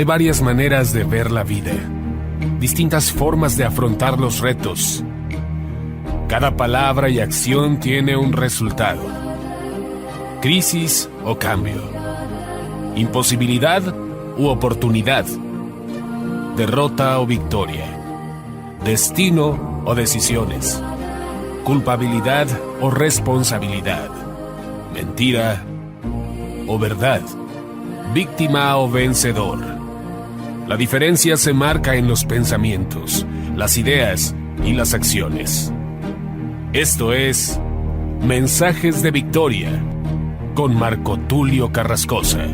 Hay varias maneras de ver la vida, distintas formas de afrontar los retos. Cada palabra y acción tiene un resultado. Crisis o cambio. Imposibilidad u oportunidad. Derrota o victoria. Destino o decisiones. Culpabilidad o responsabilidad. Mentira o verdad. Víctima o vencedor. La diferencia se marca en los pensamientos, las ideas y las acciones. Esto es Mensajes de Victoria con Marco Tulio Carrascosa.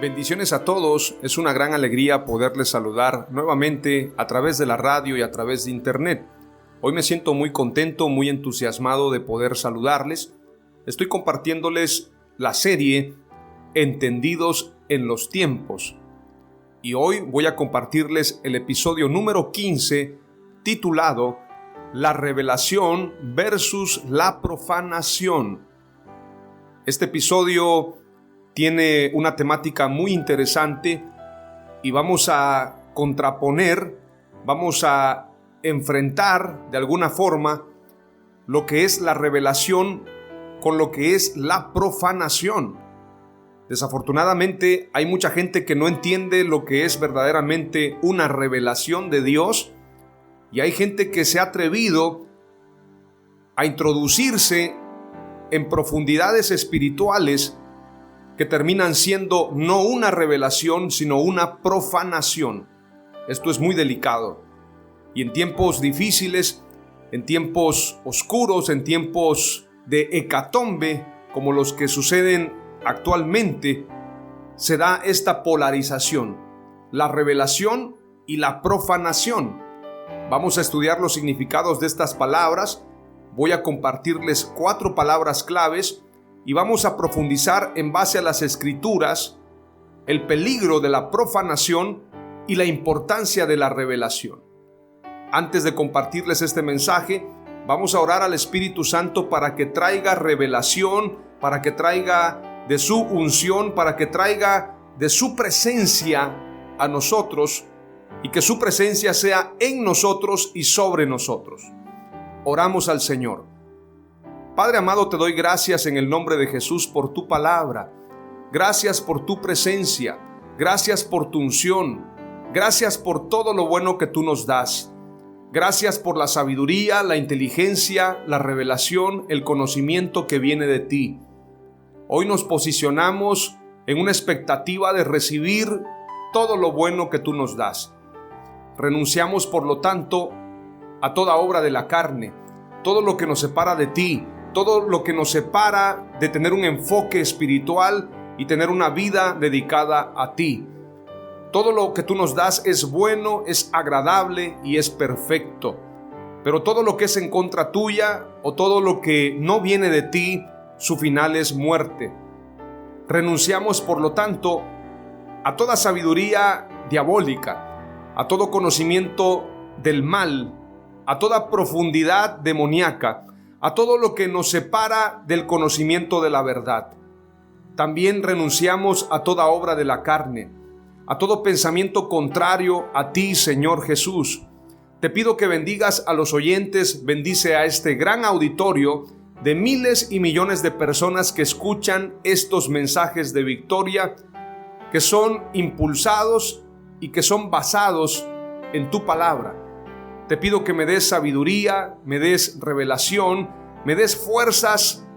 Bendiciones a todos, es una gran alegría poderles saludar nuevamente a través de la radio y a través de internet. Hoy me siento muy contento, muy entusiasmado de poder saludarles. Estoy compartiéndoles la serie Entendidos en los Tiempos. Y hoy voy a compartirles el episodio número 15, titulado La revelación versus la profanación. Este episodio tiene una temática muy interesante y vamos a contraponer, vamos a enfrentar de alguna forma lo que es la revelación con lo que es la profanación. Desafortunadamente hay mucha gente que no entiende lo que es verdaderamente una revelación de Dios y hay gente que se ha atrevido a introducirse en profundidades espirituales que terminan siendo no una revelación, sino una profanación. Esto es muy delicado. Y en tiempos difíciles, en tiempos oscuros, en tiempos de hecatombe, como los que suceden actualmente, se da esta polarización, la revelación y la profanación. Vamos a estudiar los significados de estas palabras. Voy a compartirles 4 palabras claves y vamos a profundizar en base a las Escrituras el peligro de la profanación y la importancia de la revelación. Antes de compartirles este mensaje, vamos a orar al Espíritu Santo para que traiga revelación, para que traiga de su unción, para que traiga de su presencia a nosotros y que su presencia sea en nosotros y sobre nosotros. Oramos al Señor. Padre amado, te doy gracias en el nombre de Jesús por tu palabra. Gracias por tu presencia. Gracias por tu unción. Gracias por todo lo bueno que tú nos das. Gracias por la sabiduría, la inteligencia, la revelación, el conocimiento que viene de ti. Hoy nos posicionamos en una expectativa de recibir todo lo bueno que tú nos das. Renunciamos, por lo tanto, a toda obra de la carne, todo lo que nos separa de ti, todo lo que nos separa de tener un enfoque espiritual y tener una vida dedicada a ti. Todo lo que tú nos das es bueno, es agradable y es perfecto. Pero todo lo que es en contra tuya o todo lo que no viene de ti, su final es muerte. Renunciamos, por lo tanto, a toda sabiduría diabólica, a todo conocimiento del mal, a toda profundidad demoníaca, a todo lo que nos separa del conocimiento de la verdad. También renunciamos a toda obra de la carne, a todo pensamiento contrario a ti, Señor Jesús. Te pido que bendigas a los oyentes, bendice a este gran auditorio de miles y millones de personas que escuchan estos mensajes de victoria, que son impulsados y que son basados en tu palabra. Te pido que me des sabiduría, me des revelación, me des fuerzas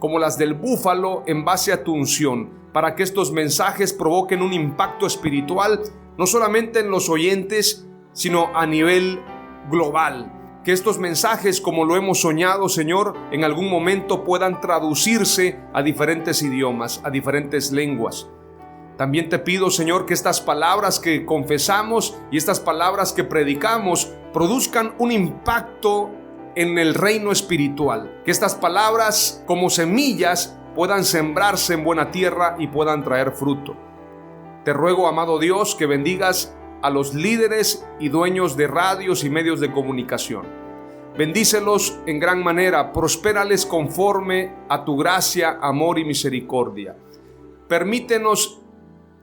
como las del búfalo en base a tu unción, para que estos mensajes provoquen un impacto espiritual, no solamente en los oyentes, sino a nivel global. Que estos mensajes, como lo hemos soñado, Señor, en algún momento puedan traducirse a diferentes idiomas, a diferentes lenguas. También te pido, Señor, que estas palabras que confesamos y estas palabras que predicamos produzcan un impacto en el reino espiritual. Que estas palabras, como semillas, puedan sembrarse en buena tierra y puedan traer fruto. Te ruego, amado Dios, que bendigas a los líderes y dueños de radios y medios de comunicación. Bendícelos en gran manera, prospérales conforme a tu gracia, amor y misericordia. Permítenos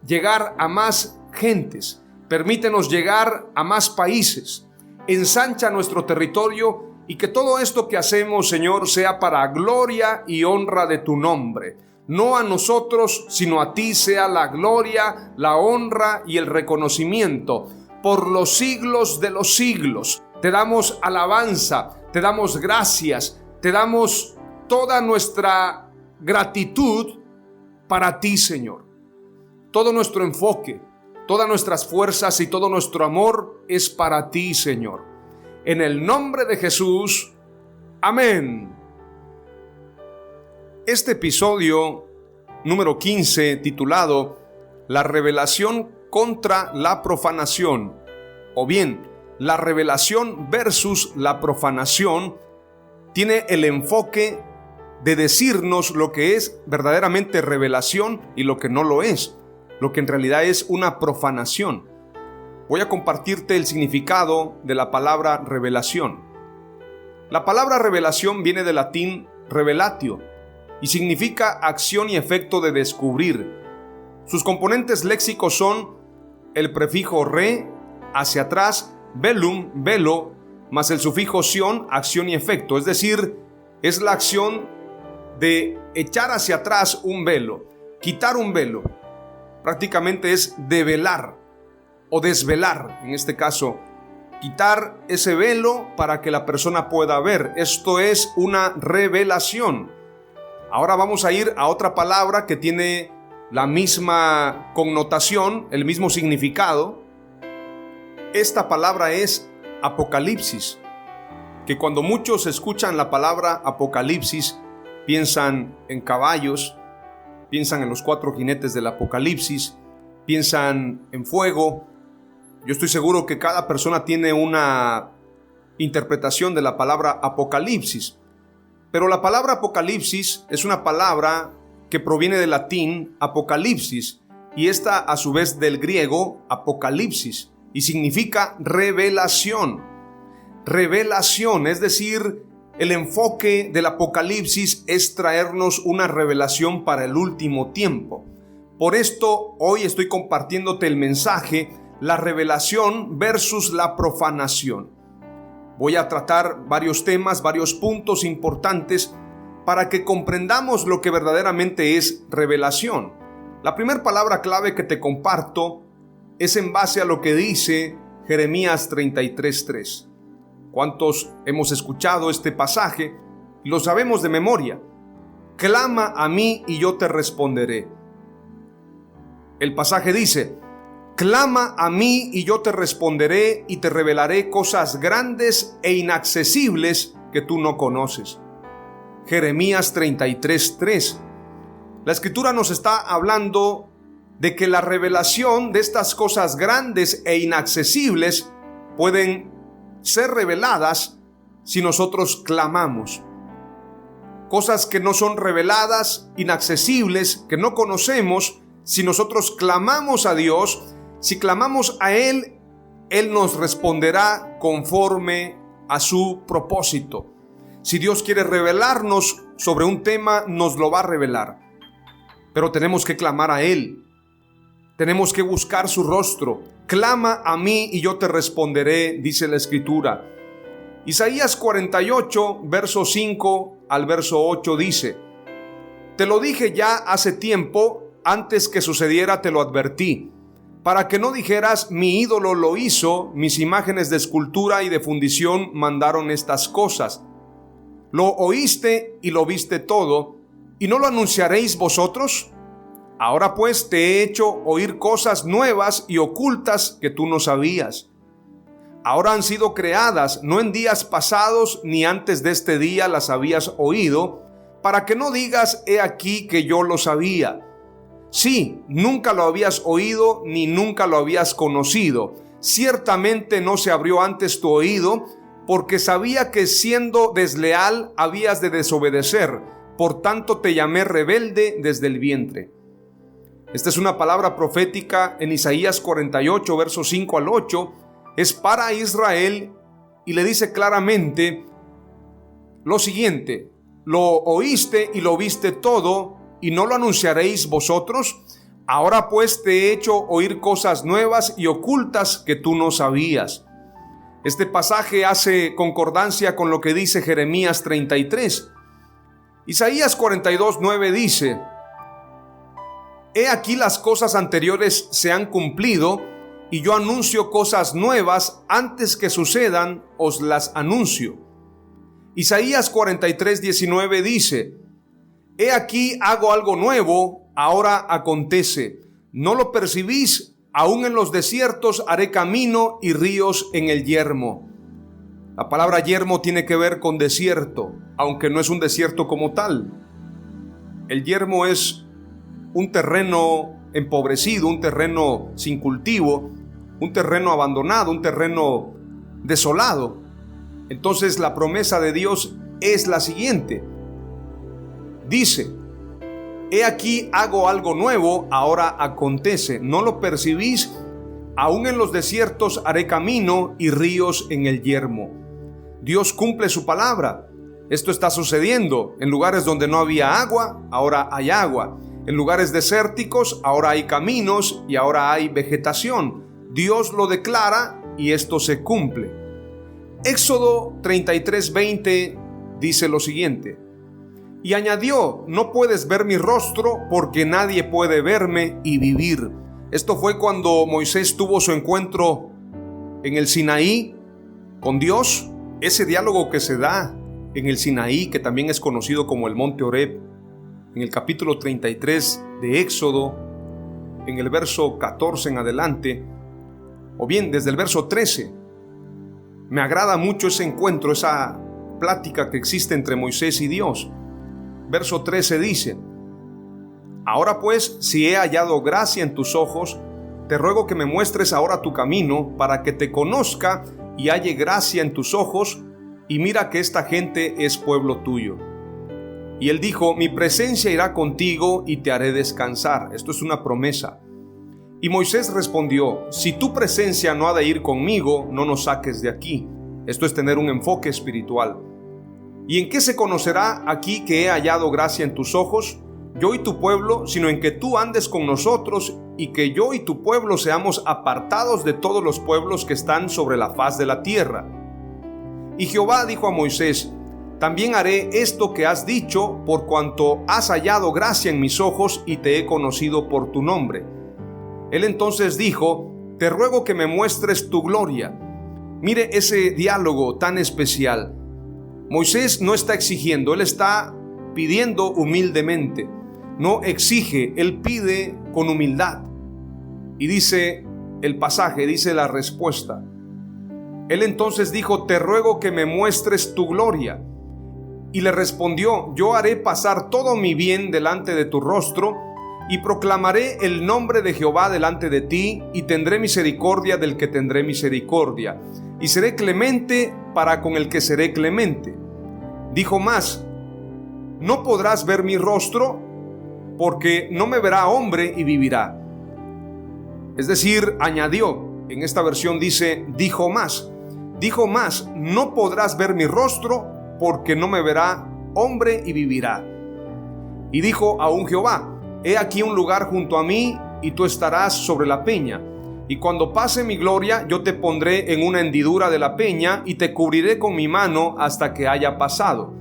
llegar a más gentes, permítenos llegar a más países, ensancha nuestro territorio y que todo esto que hacemos, Señor, sea para gloria y honra de tu nombre. No a nosotros, sino a ti sea la gloria, la honra y el reconocimiento por los siglos de los siglos. Te damos alabanza, te damos gracias, te damos toda nuestra gratitud para ti, Señor. Todo nuestro enfoque, todas nuestras fuerzas y todo nuestro amor es para ti, Señor. En el nombre de Jesús, amén. Este episodio número 15, titulado La revelación contra la profanación, o bien, la revelación versus la profanación, tiene el enfoque de decirnos lo que es verdaderamente revelación y lo que no lo es, lo que en realidad es una profanación. Voy a compartirte el significado de la palabra revelación. La palabra revelación viene del latín revelatio y significa acción y efecto de descubrir. Sus componentes léxicos son el prefijo re, hacia atrás, velum, velo, más el sufijo sion, acción y efecto, es decir, es la acción de echar hacia atrás un velo, quitar un velo. Prácticamente es develar o desvelar, en este caso, quitar ese velo para que la persona pueda ver. Esto es una revelación. Ahora vamos a ir a otra palabra que tiene la misma connotación, el mismo significado. Esta palabra es apocalipsis, que cuando muchos escuchan la palabra apocalipsis, piensan en caballos, piensan en los 4 jinetes del Apocalipsis, piensan en fuego. Yo estoy seguro que cada persona tiene una interpretación de la palabra apocalipsis, pero la palabra apocalipsis es una palabra que proviene del latín apocalipsis y esta a su vez del griego apocalipsis y significa revelación. Revelación, es decir, el enfoque del Apocalipsis es traernos una revelación para el último tiempo. Por esto, hoy estoy compartiéndote el mensaje, la revelación versus la profanación. Voy a tratar varios temas, varios puntos importantes para que comprendamos lo que verdaderamente es revelación. La primera palabra clave que te comparto es en base a lo que dice Jeremías 33:3. ¿Cuántos hemos escuchado este pasaje y lo sabemos de memoria? Clama a mí y yo te responderé. El pasaje dice: clama a mí y yo te responderé y te revelaré cosas grandes e inaccesibles que tú no conoces. Jeremías 33:3. La escritura nos está hablando de que la revelación de estas cosas grandes e inaccesibles pueden ser reveladas si nosotros clamamos. Cosas que no son reveladas, inaccesibles, que no conocemos, si nosotros clamamos a Dios, si clamamos a Él, Él nos responderá conforme a su propósito. Si Dios quiere revelarnos sobre un tema, nos lo va a revelar. Pero tenemos que clamar a Él. Tenemos que buscar su rostro. Clama a mí y yo te responderé, dice la Escritura. Isaías 48, verso 5 al verso 8 dice: te lo dije ya hace tiempo, antes que sucediera te lo advertí, para que no dijeras mi ídolo lo hizo, mis imágenes de escultura y de fundición mandaron estas cosas. Lo oíste y lo viste todo, ¿y no lo anunciaréis vosotros? Ahora pues te he hecho oír cosas nuevas y ocultas que tú no sabías. Ahora han sido creadas, no en días pasados ni antes de este día las habías oído, para que no digas, he aquí que yo lo sabía. Sí, nunca lo habías oído ni nunca lo habías conocido. Ciertamente no se abrió antes tu oído, porque sabía que siendo desleal habías de desobedecer. Por tanto te llamé rebelde desde el vientre. Esta es una palabra profética en Isaías 48, versos 5 al 8. Es para Israel y le dice claramente lo siguiente: lo oíste y lo viste todo, y no lo anunciaréis vosotros. Ahora pues te he hecho oír cosas nuevas y ocultas que tú no sabías. Este pasaje hace concordancia con lo que dice Jeremías 33. Isaías 42, 9 dice: He aquí las cosas anteriores se han cumplido, y yo anuncio cosas nuevas, antes que sucedan os las anuncio. Isaías 43, 19 dice: He aquí hago algo nuevo, ahora acontece. ¿No lo percibís? Aún en los desiertos haré camino y ríos en el yermo. La palabra yermo tiene que ver con desierto, aunque no es un desierto como tal. El yermo es un terreno empobrecido, un terreno sin cultivo, un terreno abandonado, un terreno desolado. Entonces la promesa de Dios es la siguiente. Dice: He aquí hago algo nuevo, ahora acontece. ¿No lo percibís? Aún en los desiertos haré camino y ríos en el yermo. Dios cumple su palabra. Esto está sucediendo. En lugares donde no había agua, ahora hay agua. En lugares desérticos, ahora hay caminos y ahora hay vegetación. Dios lo declara y esto se cumple. Éxodo 33:20 dice lo siguiente: Y añadió: No puedes ver mi rostro, porque nadie puede verme y vivir. Esto fue cuando Moisés tuvo su encuentro en el Sinaí con Dios. Ese diálogo que se da en el Sinaí, que también es conocido como el Monte Horeb, en el capítulo 33 de Éxodo, en el verso 14 en adelante, o bien desde el verso 13. Me agrada mucho ese encuentro, esa plática que existe entre Moisés y Dios. Verso 13 dice: Ahora pues, si he hallado gracia en tus ojos, te ruego que me muestres ahora tu camino, para que te conozca y halle gracia en tus ojos, y mira que esta gente es pueblo tuyo. Y él dijo: Mi presencia irá contigo y te haré descansar. Esto es una promesa. Y Moisés respondió: Si tu presencia no ha de ir conmigo, no nos saques de aquí. Esto es tener un enfoque espiritual. ¿Y en qué se conocerá aquí que he hallado gracia en tus ojos, yo y tu pueblo, sino en que tú andes con nosotros y que yo y tu pueblo seamos apartados de todos los pueblos que están sobre la faz de la tierra? Y Jehová dijo a Moisés: También haré esto que has dicho, por cuanto has hallado gracia en mis ojos y te he conocido por tu nombre. Él entonces dijo: Te ruego que me muestres tu gloria. Mire ese diálogo tan especial. Moisés no está exigiendo, él está pidiendo humildemente. No exige, él pide con humildad. Y dice el pasaje, dice la respuesta. Él entonces dijo: Te ruego que me muestres tu gloria. Y le respondió: Yo haré pasar todo mi bien delante de tu rostro, y proclamaré el nombre de Jehová delante de ti, y tendré misericordia del que tendré misericordia, y seré clemente para con el que seré clemente. Dijo más: No podrás ver mi rostro, porque no me verá hombre y vivirá. Es decir, añadió. En esta versión dice: dijo más, no podrás ver mi rostro, porque no me verá hombre y vivirá. Y dijo aún Jehová: He aquí un lugar junto a mí, y tú estarás sobre la peña. Y cuando pase mi gloria, yo te pondré en una hendidura de la peña, y te cubriré con mi mano hasta que haya pasado.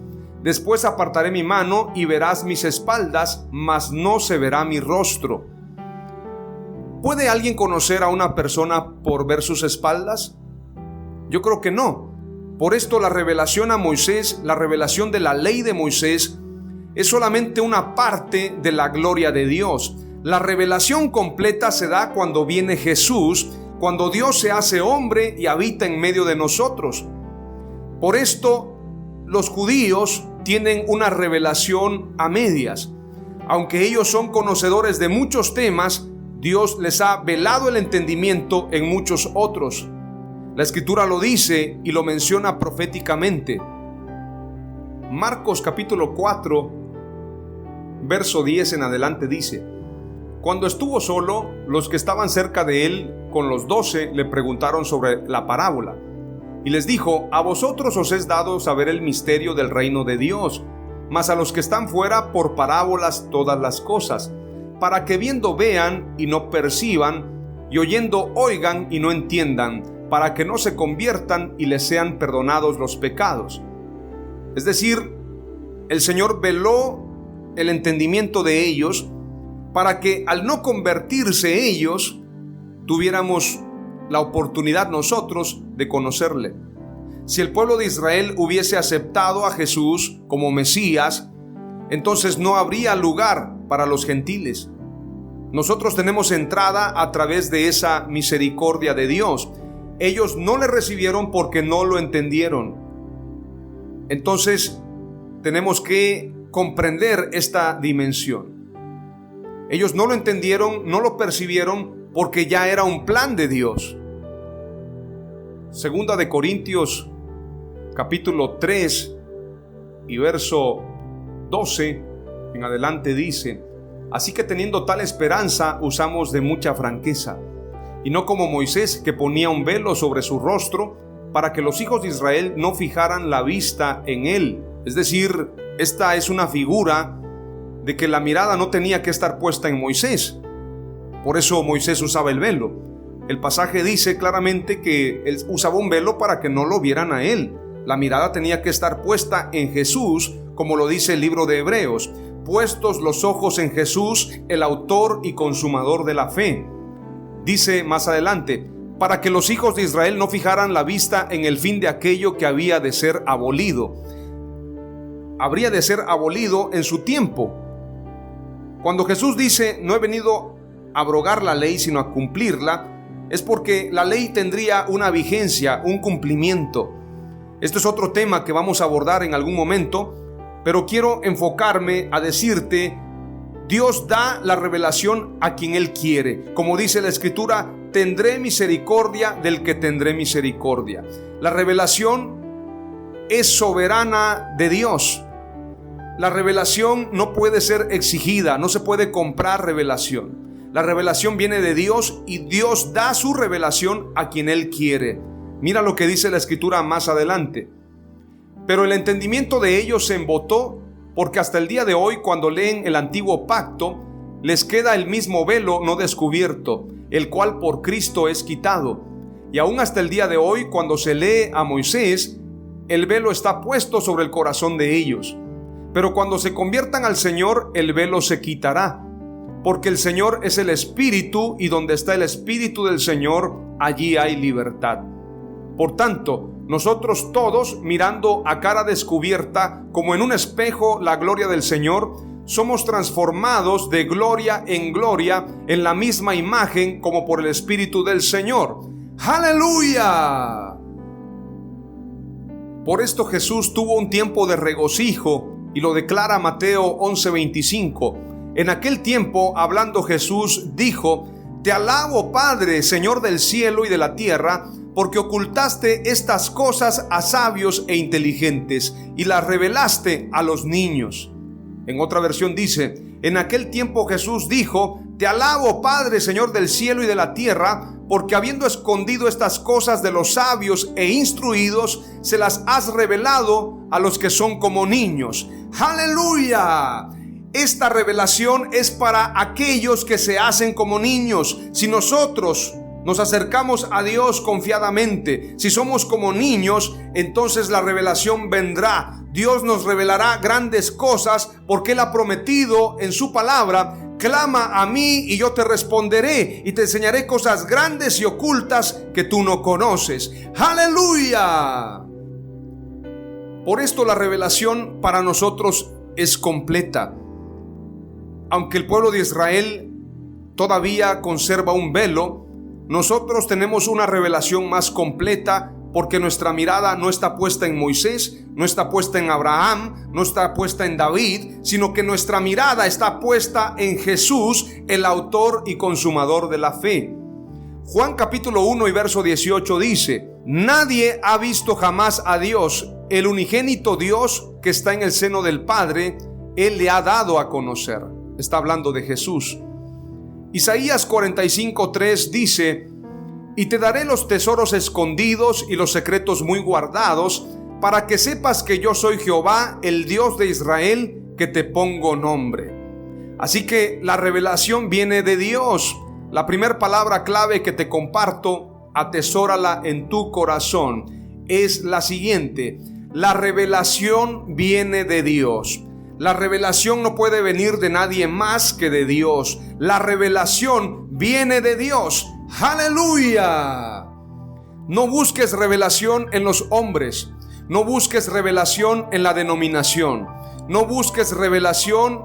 Después apartaré mi mano, y verás mis espaldas, mas no se verá mi rostro. ¿Puede alguien conocer a una persona por ver sus espaldas? Yo creo que no. Por esto la revelación a Moisés, la revelación de la ley de Moisés, es solamente una parte de la gloria de Dios. La revelación completa se da cuando viene Jesús, cuando Dios se hace hombre y habita en medio de nosotros. Por esto, los judíos tienen una revelación a medias. Aunque ellos son conocedores de muchos temas, Dios les ha velado el entendimiento en muchos otros. La Escritura lo dice y lo menciona proféticamente. Marcos capítulo 4, verso 10 en adelante dice: Cuando estuvo solo, los que estaban cerca de él con los 12 le preguntaron sobre la parábola. Y les dijo: a vosotros os es dado saber el misterio del reino de Dios, mas a los que están fuera por parábolas todas las cosas, para que viendo vean y no perciban, y oyendo oigan y no entiendan, para que no se conviertan y les sean perdonados los pecados. Es decir, el Señor veló el entendimiento de ellos para que al no convertirse ellos, tuviéramos la oportunidad nosotros de conocerle. Si el pueblo de Israel hubiese aceptado a Jesús como Mesías, entonces no habría lugar para los gentiles. Nosotros tenemos entrada a través de esa misericordia de Dios. Ellos no le recibieron porque no lo entendieron. Entonces tenemos que comprender esta dimensión. Ellos no lo entendieron, no lo percibieron porque ya era un plan de Dios. Segunda de Corintios capítulo 3 y verso 12 en adelante dice: así que teniendo tal esperanza usamos de mucha franqueza, y no como Moisés, que ponía un velo sobre su rostro para que los hijos de Israel no fijaran la vista en él. Es decir, esta es una figura de que la mirada no tenía que estar puesta en Moisés. Por eso Moisés usaba el velo. El pasaje dice claramente que él usaba un velo para que no lo vieran a él. La mirada tenía que estar puesta en Jesús, como lo dice el libro de Hebreos: puestos los ojos en Jesús, el autor y consumador de la fe. Dice más adelante: para que los hijos de Israel no fijaran la vista en el fin de aquello que había de ser abolido. Habría de ser abolido en su tiempo. Cuando Jesús dice: no he venido a abrogar la ley sino a cumplirla, es porque la ley tendría una vigencia, un cumplimiento. Esto es otro tema que vamos a abordar en algún momento, pero quiero enfocarme a decirte: Dios da la revelación a quien Él quiere. Como dice la Escritura: tendré misericordia del que tendré misericordia. La revelación es soberana de Dios. La revelación no puede ser exigida, no se puede comprar revelación. La revelación viene de Dios y Dios da su revelación a quien Él quiere. Mira lo que dice la Escritura más adelante: pero el entendimiento de ellos se embotó, porque hasta el día de hoy, cuando leen el antiguo pacto, les queda el mismo velo no descubierto, el cual por Cristo es quitado. Y aún hasta el día de hoy, cuando se lee a Moisés, el velo está puesto sobre el corazón de ellos. Pero cuando se conviertan al Señor, el velo se quitará, porque el Señor es el Espíritu, y donde está el Espíritu del Señor, allí hay libertad. Por tanto, nosotros todos, mirando a cara descubierta, como en un espejo, la gloria del Señor, somos transformados de gloria en gloria en la misma imagen como por el Espíritu del Señor. ¡Aleluya! Por esto Jesús tuvo un tiempo de regocijo, y lo declara Mateo 11:25. En aquel tiempo, hablando Jesús, dijo: te alabo, Padre, Señor del cielo y de la tierra, porque ocultaste estas cosas a sabios e inteligentes y las revelaste a los niños. En otra versión dice: en aquel tiempo Jesús dijo: te alabo, Padre, Señor del cielo y de la tierra, porque habiendo escondido estas cosas de los sabios e instruidos, se las has revelado a los que son como niños. ¡Aleluya! Esta revelación es para aquellos que se hacen como niños. Si nosotros nos acercamos a Dios confiadamente, si somos como niños, entonces la revelación vendrá. Dios nos revelará grandes cosas, porque Él ha prometido en su palabra: clama a mí y yo te responderé, y te enseñaré cosas grandes y ocultas que tú no conoces. ¡Aleluya! Por esto la revelación para nosotros es completa. Aunque el pueblo de Israel todavía conserva un velo, nosotros tenemos una revelación más completa porque nuestra mirada no está puesta en Moisés, no está puesta en Abraham, no está puesta en David, sino que nuestra mirada está puesta en Jesús, el autor y consumador de la fe. Juan capítulo 1 y verso 18 dice: nadie ha visto jamás a Dios, el unigénito Dios que está en el seno del Padre, Él le ha dado a conocer. Está hablando de Jesús. Isaías 45:3 dice: y te daré los tesoros escondidos y los secretos muy guardados, para que sepas que yo soy Jehová, el Dios de Israel, que te pongo nombre. Así que la revelación viene de Dios. La primera palabra clave que te comparto, atesórala en tu corazón, es la siguiente: la revelación viene de Dios. La revelación no puede venir de nadie más que de Dios. La revelación viene de Dios. ¡Aleluya! No busques revelación en los hombres. No busques revelación en la denominación. No busques revelación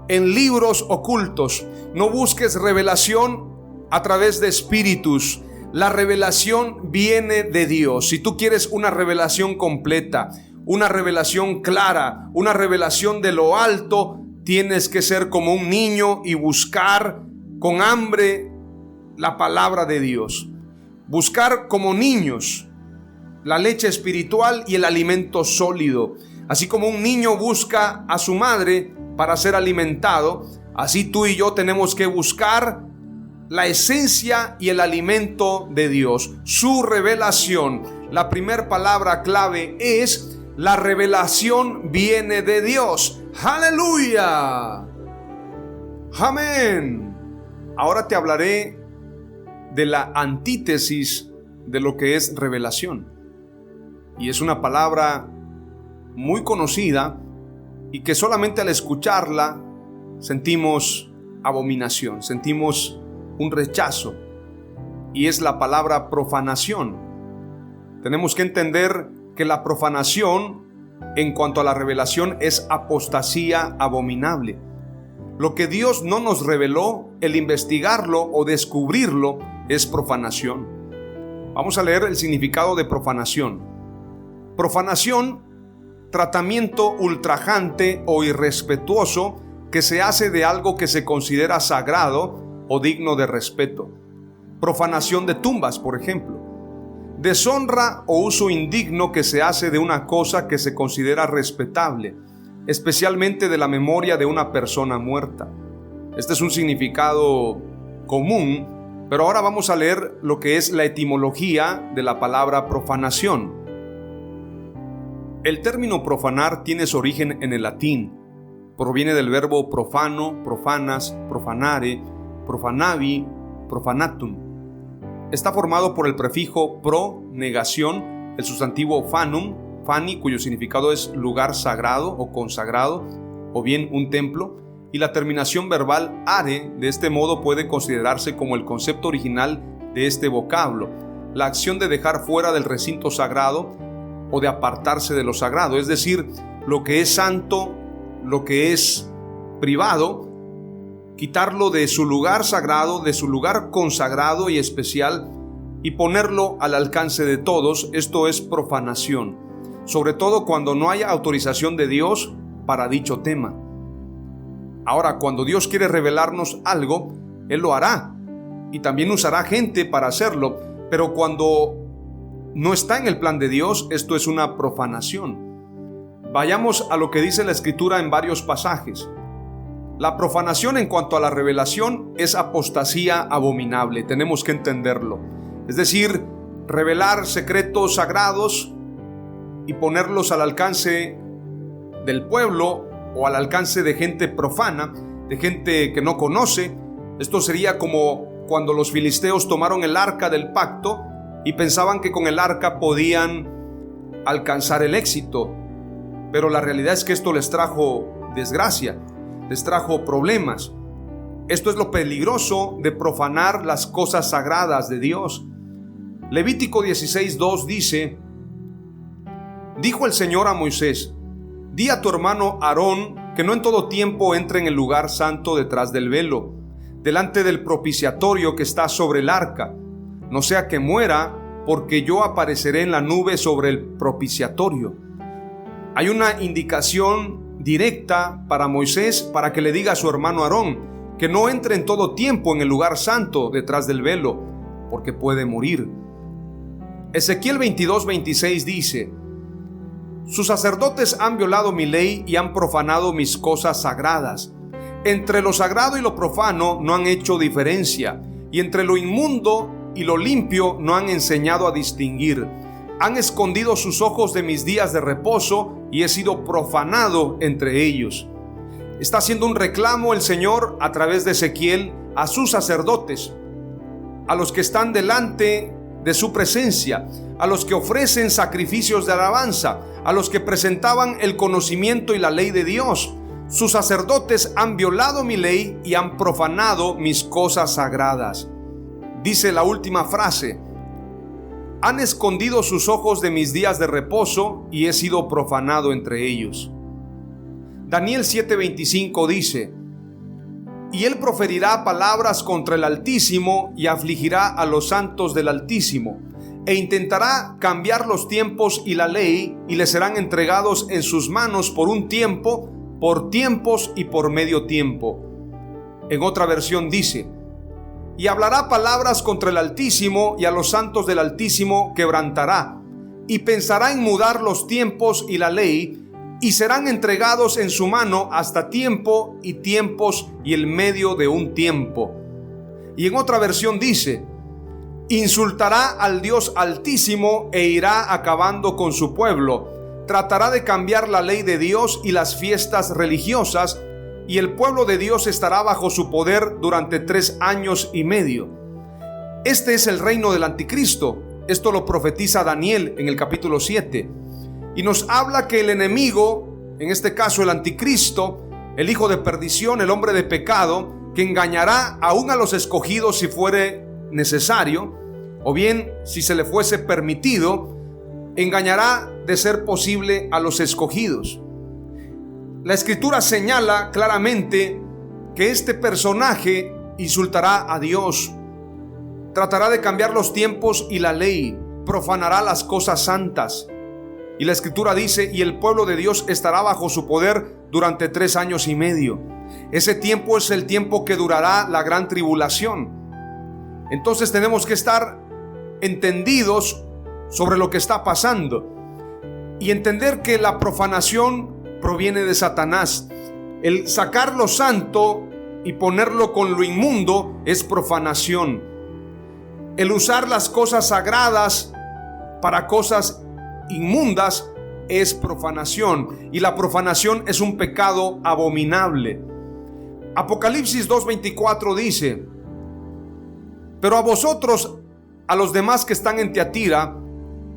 en libros ocultos. No busques revelación a través de espíritus. La revelación viene de Dios. Si tú quieres una revelación completa, una revelación clara, una revelación de lo alto, tienes que ser como un niño y buscar con hambre la palabra de Dios. Buscar como niños la leche espiritual y el alimento sólido. Así como un niño busca a su madre para ser alimentado, así tú y yo tenemos que buscar la esencia y el alimento de Dios, su revelación. La primera palabra clave es: la revelación viene de Dios. ¡Aleluya! ¡Amén! Ahora te hablaré de la antítesis de lo que es revelación. Y es una palabra muy conocida y que solamente al escucharla sentimos abominación, sentimos un rechazo. Y es la palabra profanación. Tenemos que entender que la profanación en cuanto a la revelación es apostasía abominable. Lo que Dios no nos reveló, el investigarlo o descubrirlo, es profanación. Vamos a leer el significado de profanación. Profanación: tratamiento ultrajante o irrespetuoso que se hace de algo que se considera sagrado o digno de respeto. Profanación de tumbas, por ejemplo. Deshonra o uso indigno que se hace de una cosa que se considera respetable, especialmente de la memoria de una persona muerta. Este es un significado común, pero ahora vamos a leer lo que es la etimología de la palabra profanación. El término profanar tiene su origen en el latín. Proviene del verbo profano, profanas, profanare, profanavi, profanatum. Está formado por el prefijo pro, negación, el sustantivo fanum, fani, cuyo significado es lugar sagrado o consagrado, o bien un templo, y la terminación verbal are. De este modo puede considerarse como el concepto original de este vocablo, la acción de dejar fuera del recinto sagrado o de apartarse de lo sagrado, es decir, lo que es santo, lo que es privado, quitarlo de su lugar sagrado, de su lugar consagrado y especial, y ponerlo al alcance de todos. Esto es profanación, sobre todo cuando no haya autorización de Dios para dicho tema. Ahora, cuando Dios quiere revelarnos algo, Él lo hará, y también usará gente para hacerlo, pero cuando no está en el plan de Dios, esto es una profanación. Vayamos a lo que dice la Escritura en varios pasajes. La profanación en cuanto a la revelación es apostasía abominable, tenemos que entenderlo. Es decir, revelar secretos sagrados y ponerlos al alcance del pueblo o al alcance de gente profana, de gente que no conoce. Esto sería como cuando los filisteos tomaron el arca del pacto y pensaban que con el arca podían alcanzar el éxito, pero la realidad es que esto les trajo desgracia, les trajo problemas. Esto es lo peligroso de profanar las cosas sagradas de Dios. Levítico 16:2 dice: dijo el Señor a Moisés: di a tu hermano Aarón que no en todo tiempo entre en el lugar santo detrás del velo, delante del propiciatorio que está sobre el arca, no sea que muera porque yo apareceré en la nube sobre el propiciatorio. Hay una indicación directa para Moisés para que le diga a su hermano Aarón que no entre en todo tiempo en el lugar santo detrás del velo, porque puede morir. Ezequiel 22:26 dice: sus sacerdotes han violado mi ley y han profanado mis cosas sagradas. Entre lo sagrado y lo profano no han hecho diferencia, y entre lo inmundo y lo limpio no han enseñado a distinguir. Han escondido sus ojos de mis días de reposo y he sido profanado entre ellos. Está haciendo un reclamo el Señor a través de Ezequiel a sus sacerdotes, a los que están delante de su presencia, a los que ofrecen sacrificios de alabanza, a los que presentaban el conocimiento y la ley de Dios. Sus sacerdotes han violado mi ley y han profanado mis cosas sagradas. Dice la última frase: han escondido sus ojos de mis días de reposo y he sido profanado entre ellos. Daniel 7:25 dice: y él proferirá palabras contra el Altísimo y afligirá a los santos del Altísimo, e intentará cambiar los tiempos y la ley, y le serán entregados en sus manos por un tiempo, por tiempos y por medio tiempo. En otra versión dice: y hablará palabras contra el Altísimo, y a los santos del Altísimo quebrantará, y pensará en mudar los tiempos y la ley, y serán entregados en su mano hasta tiempo y tiempos y el medio de un tiempo. Y en otra versión dice: insultará al Dios Altísimo e irá acabando con su pueblo. Tratará de cambiar la ley de Dios y las fiestas religiosas, y el pueblo de Dios estará bajo su poder durante 3 años y medio. Este es el reino del anticristo. Esto lo profetiza Daniel en el capítulo 7. Y nos habla que el enemigo, en este caso el anticristo, el hijo de perdición, el hombre de pecado, que engañará aún a los escogidos si fuere necesario, o bien si se le fuese permitido, engañará de ser posible a los escogidos. La escritura señala claramente que este personaje insultará a Dios, tratará de cambiar los tiempos y la ley, profanará las cosas santas. Y la escritura dice: y el pueblo de Dios estará bajo su poder durante 3 años y medio. Ese tiempo es el tiempo que durará la gran tribulación. Entonces tenemos que estar entendidos sobre lo que está pasando y entender que la profanación proviene de Satanás. El sacar lo santo y ponerlo con lo inmundo es profanación. El usar las cosas sagradas para cosas inmundas es profanación, y la profanación es un pecado abominable. Apocalipsis 2:24 dice: pero a vosotros, a los demás que están en Tiatira,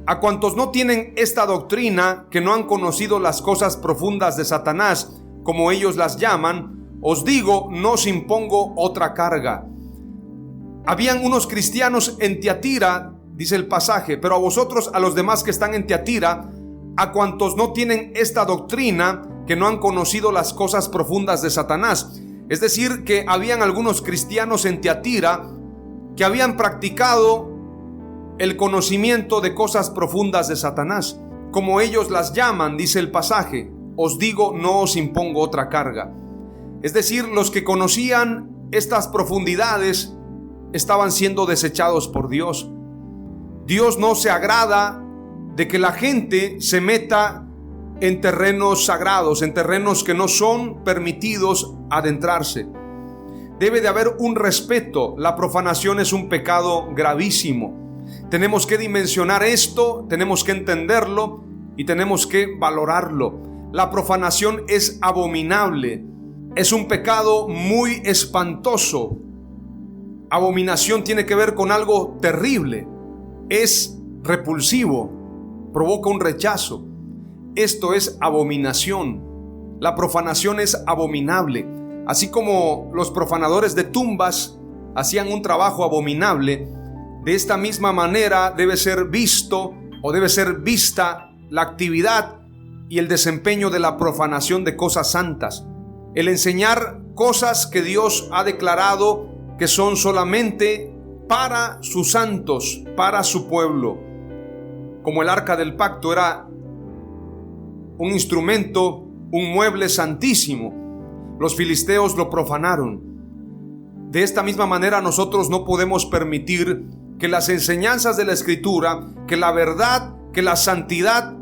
a cuantos no tienen esta doctrina, que no han conocido las cosas profundas de Satanás, como ellos las llaman, os digo, no os impongo otra carga. Habían unos cristianos en Tiatira, dice el pasaje: pero a vosotros, a los demás que están en Tiatira, a cuantos no tienen esta doctrina, que no han conocido las cosas profundas de Satanás. Es decir, que habían algunos cristianos en Tiatira que habían practicado el conocimiento de cosas profundas de Satanás, como ellos las llaman, dice el pasaje: os digo, no os impongo otra carga. Es decir, los que conocían estas profundidades estaban siendo desechados por Dios. Dios no se agrada de que la gente se meta en terrenos sagrados, en terrenos que no son permitidos adentrarse. Debe de haber un respeto. La profanación es un pecado gravísimo. Tenemos que dimensionar esto, tenemos que entenderlo y tenemos que valorarlo. La profanación es abominable, es un pecado muy espantoso. Abominación tiene que ver con algo terrible, es repulsivo, provoca un rechazo. Esto es abominación. La profanación es abominable. Así como los profanadores de tumbas hacían un trabajo abominable, de esta misma manera debe ser visto o debe ser vista la actividad y el desempeño de la profanación de cosas santas. El enseñar cosas que Dios ha declarado que son solamente para sus santos, para su pueblo. Como el arca del pacto era un instrumento, un mueble santísimo, los filisteos lo profanaron. De esta misma manera nosotros no podemos permitir que las enseñanzas de la Escritura, que la verdad, que la santidad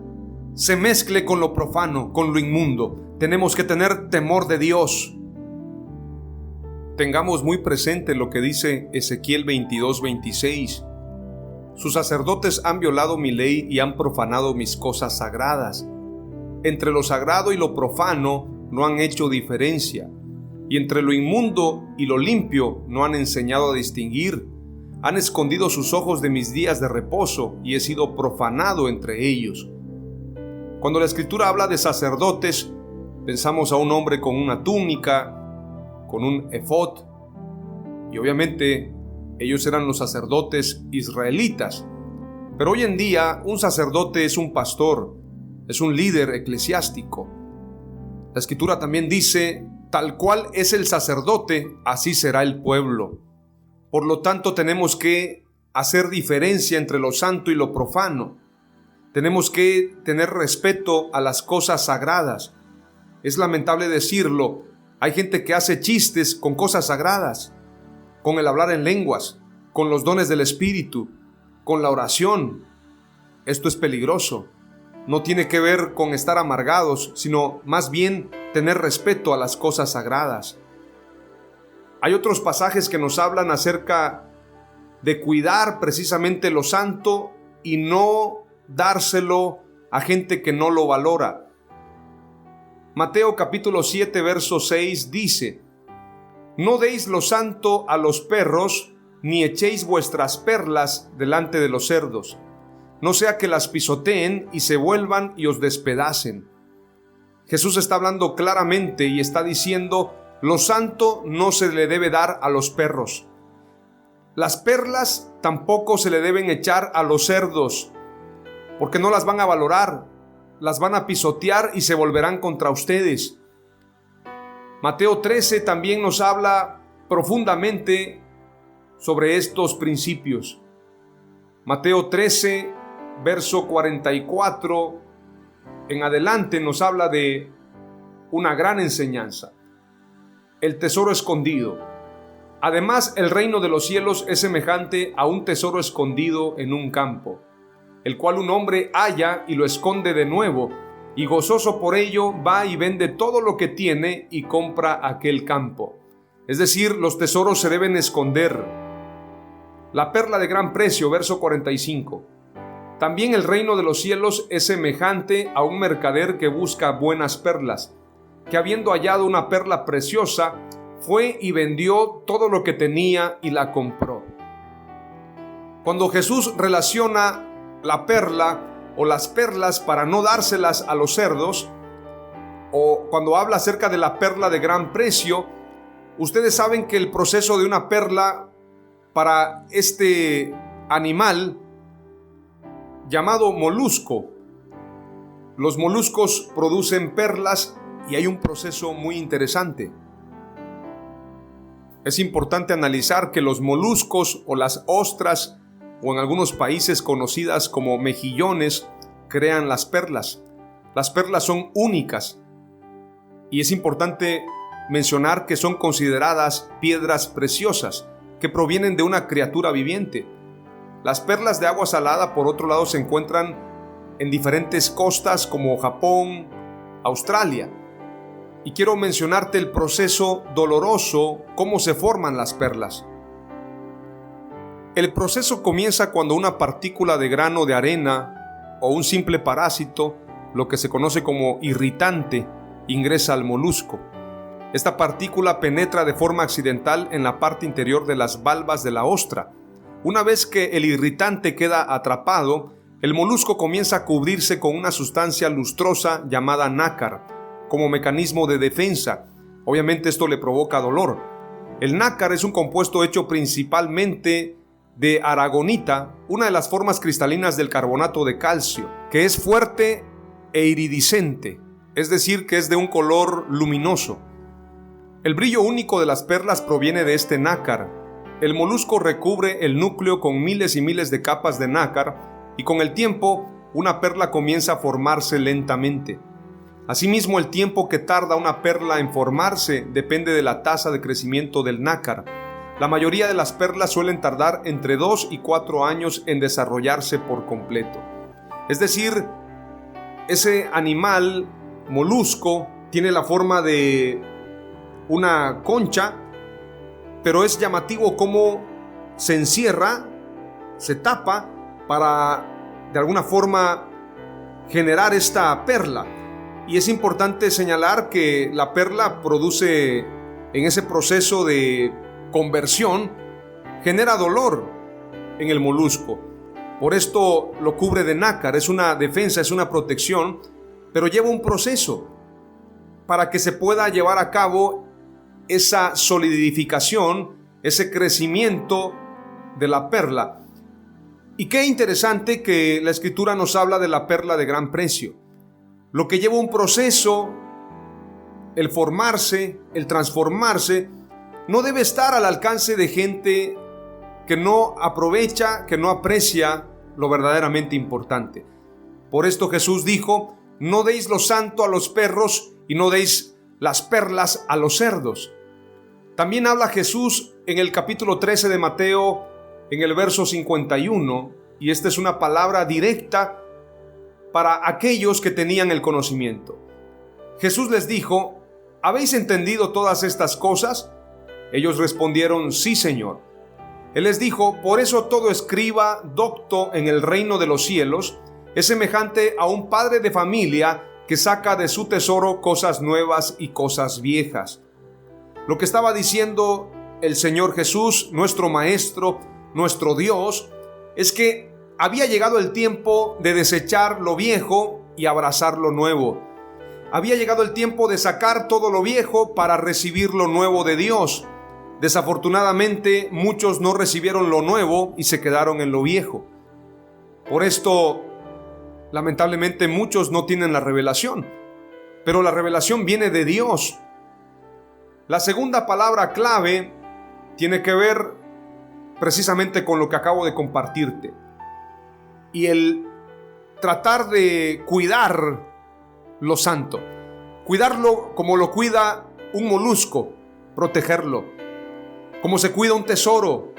se mezcle con lo profano, con lo inmundo. Tenemos que tener temor de Dios. Tengamos muy presente lo que dice Ezequiel 22:26. Sus sacerdotes han violado mi ley y han profanado mis cosas sagradas. Entre lo sagrado y lo profano no han hecho diferencia, y entre lo inmundo y lo limpio no han enseñado a distinguir. Han escondido sus ojos de mis días de reposo y he sido profanado entre ellos. Cuando la Escritura habla de sacerdotes, pensamos a un hombre con una túnica, con un efod, y obviamente ellos eran los sacerdotes israelitas. Pero hoy en día un sacerdote es un pastor, es un líder eclesiástico. La Escritura también dice: tal cual es el sacerdote, así será el pueblo. Por lo tanto, tenemos que hacer diferencia entre lo santo y lo profano. Tenemos que tener respeto a las cosas sagradas. Es lamentable decirlo, hay gente que hace chistes con cosas sagradas, con el hablar en lenguas, con los dones del Espíritu, con la oración. Esto es peligroso. No tiene que ver con estar amargados, sino más bien tener respeto a las cosas sagradas. Hay otros pasajes que nos hablan acerca de cuidar precisamente lo santo y no dárselo a gente que no lo valora. Mateo capítulo 7 verso 6 dice: no deis lo santo a los perros, ni echéis vuestras perlas delante de los cerdos, no sea que las pisoteen y se vuelvan y os despedacen. Jesús está hablando claramente y está diciendo: lo santo no se le debe dar a los perros. Las perlas tampoco se le deben echar a los cerdos, porque no las van a valorar, las van a pisotear y se volverán contra ustedes. Mateo 13 también nos habla profundamente sobre estos principios. Mateo 13, verso 44 en adelante nos habla de una gran enseñanza: el tesoro escondido. Además, el reino de los cielos es semejante a un tesoro escondido en un campo, el cual un hombre halla y lo esconde de nuevo, y gozoso por ello va y vende todo lo que tiene y compra aquel campo. Es decir, los tesoros se deben esconder. La perla de gran precio, verso 45. También el reino de los cielos es semejante a un mercader que busca buenas perlas, que habiendo hallado una perla preciosa, fue y vendió todo lo que tenía y la compró. Cuando Jesús relaciona la perla o las perlas para no dárselas a los cerdos, o cuando habla acerca de la perla de gran precio, ustedes saben que el proceso de una perla para este animal llamado molusco, los moluscos producen perlas y hay un proceso muy interesante. Es importante analizar que los moluscos o las ostras, o en algunos países conocidas como mejillones, crean las perlas. Las perlas son únicas y es importante mencionar que son consideradas piedras preciosas que provienen de una criatura viviente. Las perlas de agua salada, por otro lado, se encuentran en diferentes costas como Japón, Australia. Y quiero mencionarte el proceso doloroso, cómo se forman las perlas. El proceso comienza cuando una partícula de grano de arena o un simple parásito, lo que se conoce como irritante, ingresa al molusco. Esta partícula penetra de forma accidental en la parte interior de las valvas de la ostra. Una vez que el irritante queda atrapado, el molusco comienza a cubrirse con una sustancia lustrosa llamada nácar, como mecanismo de defensa. Obviamente esto le provoca dolor. El nácar es un compuesto hecho principalmente de aragonita, una de las formas cristalinas del carbonato de calcio, que es fuerte e iridiscente, es decir, que es de un color luminoso. El brillo único de las perlas proviene de este nácar, el molusco recubre el núcleo con miles y miles de capas de nácar y con el tiempo una perla comienza a formarse lentamente. Asimismo, el tiempo que tarda una perla en formarse depende de la tasa de crecimiento del nácar. La mayoría de las perlas suelen tardar entre 2 y 4 años en desarrollarse por completo. Es decir, ese animal molusco tiene la forma de una concha, pero es llamativo cómo se encierra, se tapa para de alguna forma generar esta perla. Y es importante señalar que la perla produce, en ese proceso de conversión, genera dolor en el molusco. Por esto lo cubre de nácar, es una defensa, es una protección, pero lleva un proceso para que se pueda llevar a cabo esa solidificación, ese crecimiento de la perla. Y qué interesante que la Escritura nos habla de la perla de gran precio. Lo que lleva un proceso, el formarse, el transformarse, no debe estar al alcance de gente que no aprovecha, que no aprecia lo verdaderamente importante. Por esto Jesús dijo: no deis lo santo a los perros y no deis las perlas a los cerdos. También habla Jesús en el capítulo 13 de Mateo, en el verso 51, y esta es una palabra directa para aquellos que tenían el conocimiento. Jesús les dijo: ¿habéis entendido todas estas cosas? Ellos respondieron: sí, Señor. Él les dijo: por eso todo escriba docto en el reino de los cielos es semejante a un padre de familia que saca de su tesoro cosas nuevas y cosas viejas. Lo que estaba diciendo el Señor Jesús, nuestro Maestro, nuestro Dios, es que había llegado el tiempo de desechar lo viejo y abrazar lo nuevo. Había llegado el tiempo de sacar todo lo viejo para recibir lo nuevo de Dios. Desafortunadamente, muchos no recibieron lo nuevo y se quedaron en lo viejo. Por esto, lamentablemente, muchos no tienen la revelación. Pero la revelación viene de Dios. La segunda palabra clave tiene que ver precisamente con lo que acabo de compartirte. Y el tratar de cuidar lo santo. Cuidarlo como lo cuida un molusco, protegerlo. Como se cuida un tesoro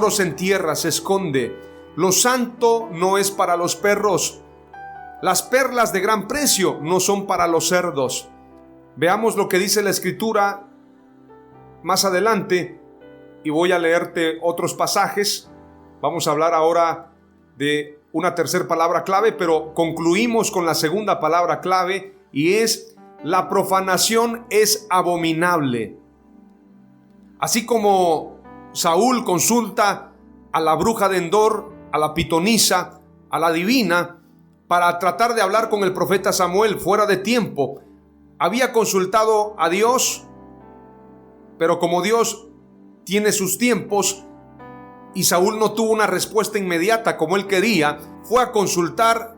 se entierra, se esconde. Lo santo no es para los perros. Las perlas de gran precio no son para los cerdos. Veamos lo que dice la Escritura más adelante y voy a leerte otros pasajes. Vamos a hablar ahora de una tercera palabra clave, pero concluimos con la segunda palabra clave, y es: la profanación es abominable. Así como Saúl consulta a la bruja de Endor, a la pitonisa, a la divina, para tratar de hablar con el profeta Samuel fuera de tiempo, había consultado a Dios, pero como Dios tiene sus tiempos y Saúl no tuvo una respuesta inmediata como él quería, fue a consultar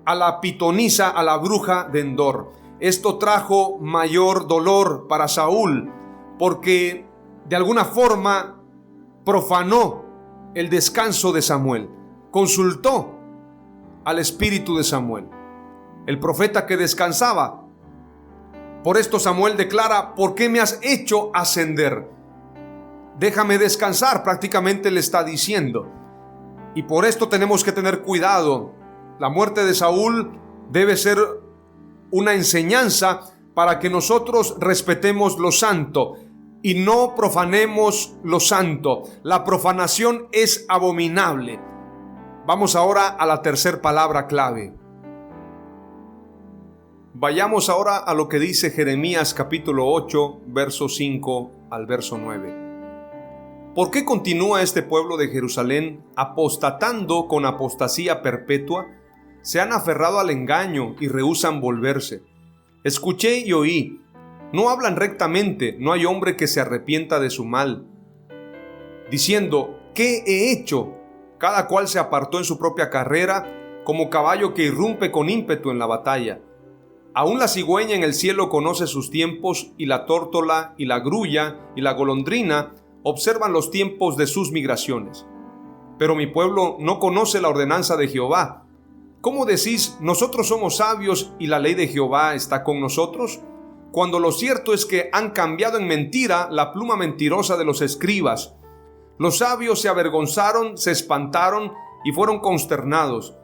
a la pitonisa, a la bruja de Endor. Esto trajo mayor dolor para Saúl, porque de alguna forma profanó el descanso de Samuel. Consultó al espíritu de Samuel, el profeta que descansaba. Por esto Samuel declara: ¿por qué me has hecho ascender? Déjame descansar, prácticamente le está diciendo. Y por esto tenemos que tener cuidado. La muerte de Saúl debe ser una enseñanza para que nosotros respetemos lo santo y no profanemos lo santo. La profanación es abominable. Vamos ahora a la tercera palabra clave. Vayamos ahora a lo que dice Jeremías capítulo 8, verso 5 al verso 9. ¿Por qué continúa este pueblo de Jerusalén apostatando con apostasía perpetua? Se han aferrado al engaño y rehúsan volverse. Escuché y oí. No hablan rectamente, no hay hombre que se arrepienta de su mal. Diciendo: ¿qué he hecho? Cada cual se apartó en su propia carrera, como caballo que irrumpe con ímpetu en la batalla. Aún la cigüeña en el cielo conoce sus tiempos, y la tórtola, y la grulla, y la golondrina observan los tiempos de sus migraciones. Pero mi pueblo no conoce la ordenanza de Jehová. ¿Cómo decís, nosotros somos sabios y la ley de Jehová está con nosotros? Cuando lo cierto es que han cambiado en mentira la pluma mentirosa de los escribas. Los sabios se avergonzaron, se espantaron y fueron consternados.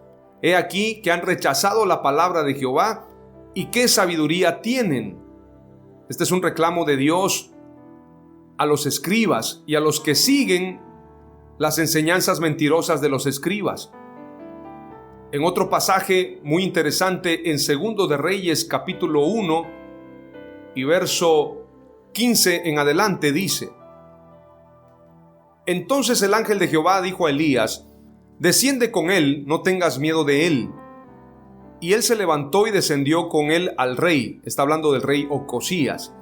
He aquí que han rechazado la palabra de Jehová, y qué sabiduría tienen. Este es un reclamo de Dios a los escribas y a los que siguen las enseñanzas mentirosas de los escribas. En otro pasaje muy interesante, en Segundo de Reyes, capítulo 1 y verso 15 en adelante, dice: Entonces el ángel de Jehová dijo a Elías: Desciende con él, no tengas miedo de él. Y él se levantó y descendió con él al rey. Está hablando del rey Ocosías.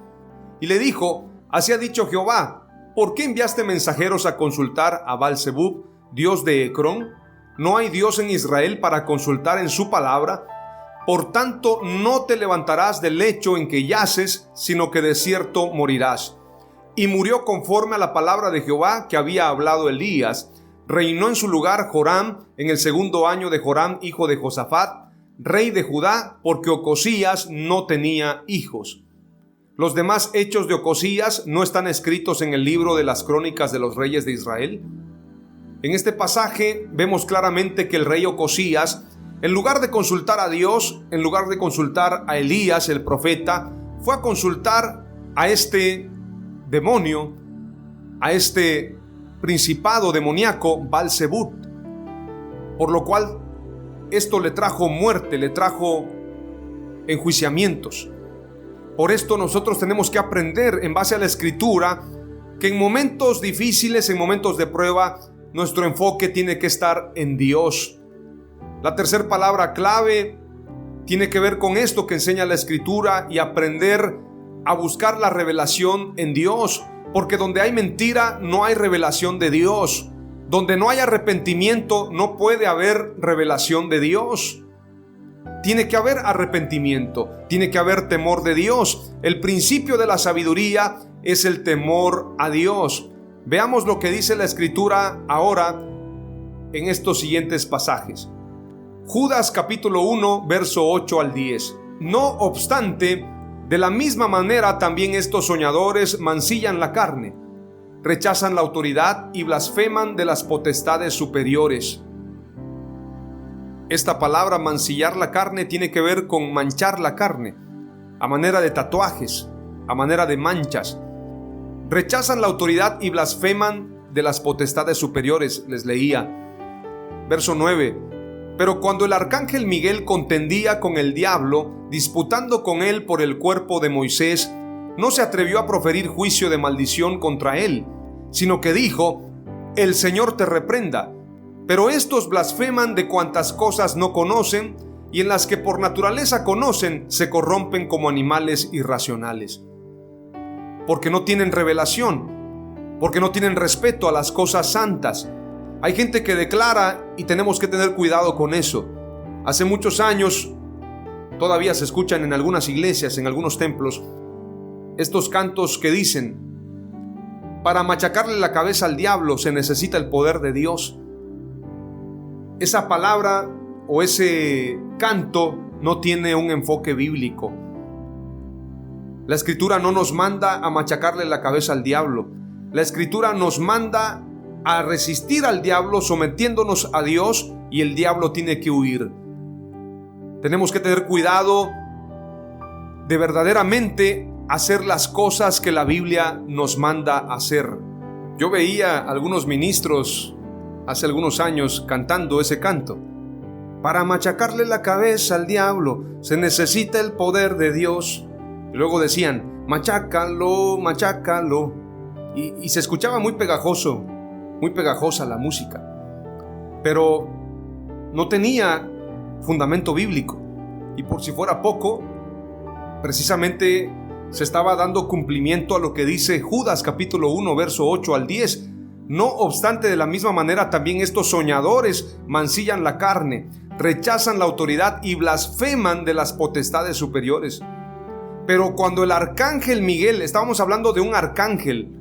Y le dijo: Así ha dicho Jehová: ¿Por qué enviaste mensajeros a consultar a Baal-zebub, dios de Ecrón? ¿No hay Dios en Israel para consultar en su palabra? Por tanto, no te levantarás del lecho en que yaces, sino que de cierto morirás. Y murió conforme a la palabra de Jehová que había hablado Elías. Reinó en su lugar Joram en el 2.º año de Joram, hijo de Josafat, rey de Judá, porque Ocosías no tenía hijos. Los demás hechos de Ocosías no están escritos en el libro de las crónicas de los reyes de Israel. En este pasaje vemos claramente que el rey Ocosías, en lugar de consultar a Dios, en lugar de consultar a Elías el profeta, fue a consultar a este demonio, a este principado demoníaco Baal-zebub, por lo cual esto le trajo muerte, le trajo enjuiciamientos. Por esto nosotros tenemos que aprender en base a la Escritura que en momentos difíciles, en momentos de prueba, nuestro enfoque tiene que estar en Dios. La tercera palabra clave tiene que ver con esto que enseña la Escritura y aprender a buscar la revelación en Dios, porque donde hay mentira no hay revelación de Dios. Donde no hay arrepentimiento no puede haber revelación de Dios. Tiene que haber arrepentimiento, tiene que haber temor de Dios. El principio de la sabiduría es el temor a Dios. Veamos lo que dice la Escritura ahora en estos siguientes pasajes. Judas capítulo 1, verso 8 al 10. No obstante, de la misma manera también estos soñadores mancillan la carne, rechazan la autoridad y blasfeman de las potestades superiores. Esta palabra mancillar la carne tiene que ver con manchar la carne, a manera de tatuajes, a manera de manchas. Rechazan la autoridad y blasfeman de las potestades superiores, les leía. Verso 9. Pero cuando el arcángel Miguel contendía con el diablo, disputando con él por el cuerpo de Moisés, no se atrevió a proferir juicio de maldición contra él, sino que dijo: El Señor te reprenda. Pero estos blasfeman de cuantas cosas no conocen, y en las que por naturaleza conocen, se corrompen como animales irracionales. Porque no tienen revelación, porque no tienen respeto a las cosas santas. Hay gente que declara y tenemos que tener cuidado con eso. Hace muchos años, todavía se escuchan en algunas iglesias, en algunos templos, estos cantos que dicen: para machacarle la cabeza al diablo se necesita el poder de Dios. Esa palabra o ese canto no tiene un enfoque bíblico. La Escritura no nos manda a machacarle la cabeza al diablo. La Escritura nos manda a resistir al diablo sometiéndonos a Dios, y el diablo tiene que huir. Tenemos que tener cuidado de verdaderamente hacer las cosas que la Biblia nos manda hacer. Yo veía algunos ministros hace algunos años cantando ese canto. Para machacarle la cabeza al diablo se necesita el poder de Dios. Y luego decían: machácalo, machácalo. Y se escuchaba muy pegajoso, muy pegajosa la música, pero no tenía fundamento bíblico. Y por si fuera poco, precisamente se estaba dando cumplimiento a lo que dice Judas capítulo 1, verso 8 al 10. No obstante, de la misma manera también estos soñadores mancillan la carne, rechazan la autoridad y blasfeman de las potestades superiores. Pero cuando el arcángel Miguel, estábamos hablando de un arcángel,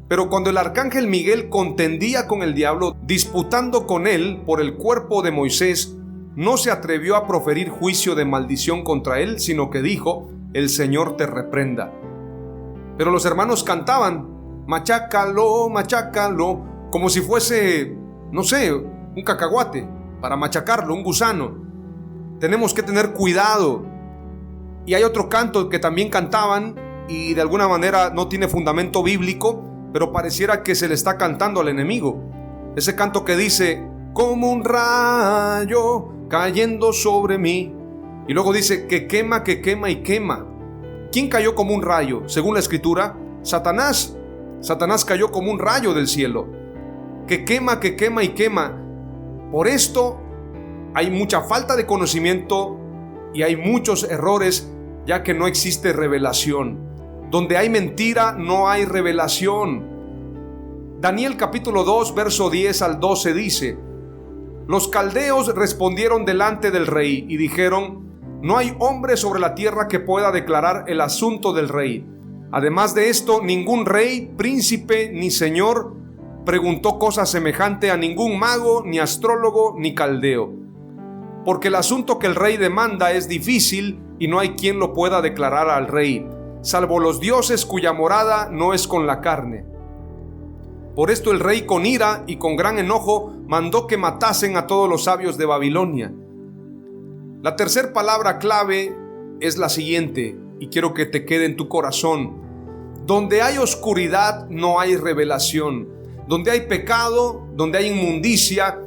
Pero cuando el arcángel Miguel contendía con el diablo, disputando con él por el cuerpo de Moisés, no se atrevió a proferir juicio de maldición contra él, sino que dijo: el Señor te reprenda. Pero los hermanos cantaban: machácalo, machácalo, como si fuese, no sé, un cacahuate, para machacarlo, un gusano. Tenemos que tener cuidado. Y hay otro canto que también cantaban y de alguna manera no tiene fundamento bíblico, pero pareciera que se le está cantando al enemigo. Ese canto que dice: como un rayo cayendo sobre mí. Y luego dice que quema y quema. ¿Quién cayó como un rayo? Según la escritura, Satanás. Satanás cayó como un rayo del cielo. Que quema y quema. Por esto hay mucha falta de conocimiento y hay muchos errores, ya que no existe revelación. Donde hay mentira, no hay revelación. Daniel capítulo 2, verso 10 al 12 dice: los caldeos respondieron delante del rey y dijeron: no hay hombre sobre la tierra que pueda declarar el asunto del rey. Además de esto, ningún rey, príncipe ni señor preguntó cosa semejante a ningún mago, ni astrólogo, ni caldeo. Porque el asunto que el rey demanda es difícil y no hay quien lo pueda declarar al rey, salvo los dioses cuya morada no es con la carne. Por esto el rey, con ira y con gran enojo, mandó que matasen a todos los sabios de Babilonia. La tercera palabra clave es la siguiente, y quiero que te quede en tu corazón: donde hay oscuridad no hay revelación. Donde hay pecado, donde hay inmundicia,